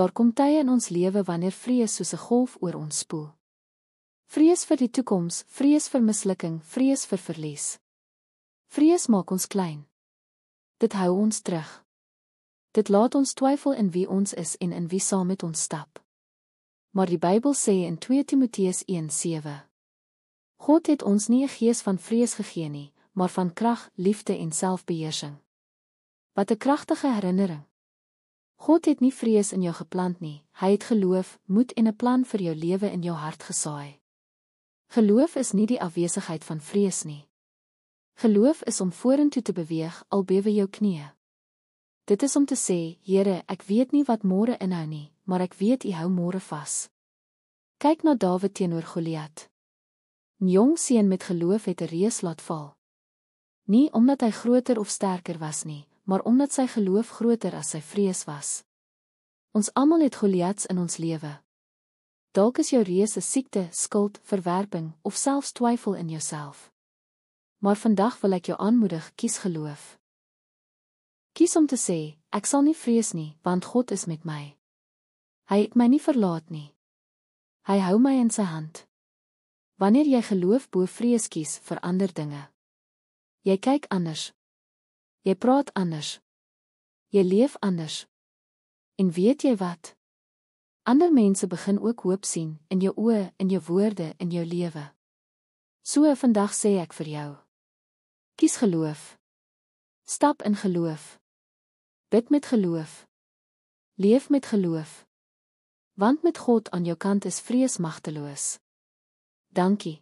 Daar kom tye in ons lewe wanneer vrees soos 'n golf oor ons spoel. Vrees vir die toekoms, vrees vir mislukking, vrees vir verlies. Vrees maak ons klein. Dit hou ons terug. Dit laat ons twyfel in wie ons is en in wie saam met ons stap. Maar die Bybel sê in 2 Timoteus 1:7: God het ons nie 'n gees van vrees gegee nie, maar van krag, liefde en selfbeheersing. Wat 'n kragtige herinnering. God het nie vrees in jou geplant nie, hy het geloof, moed en 'n plan vir jou lewe in jou hart gesaai. Geloof is nie die afwesigheid van vrees nie. Geloof is om vorentoe te beweeg al bewe jou knieë. Dit is om te sê, Here, ek weet nie wat môre inhou nie, maar ek weet U hou môre vas. Kyk na Dawid teenoor Goliat. 'n Jong seun met geloof het 'n reus laat val. Nie omdat hy groter of sterker was nie, maar omdat sy geloof groter as sy vrees was. Ons almal het Goliats in ons lewe. Dalk is jou reus 'n siekte, skuld, verwerping of selfs twyfel in jouself. Maar vandag wil ek jou aanmoedig, kies geloof. Kies om te sê, ek sal nie vrees nie, want God is met my. Hy het my nie verlaat nie. Hy hou my in sy hand. Wanneer jy geloof bo vrees kies, verander dinge. Jy kyk anders. Jy praat anders. Jy leef anders. En weet jy wat? Ander mense begin ook hoop sien, in jou oë, in jou woorde, in jou lewe. So vandag sê ek vir jou. Kies geloof. Stap in geloof. Bid met geloof. Leef met geloof. Want met God aan jou kant is vrees magteloos. Dankie.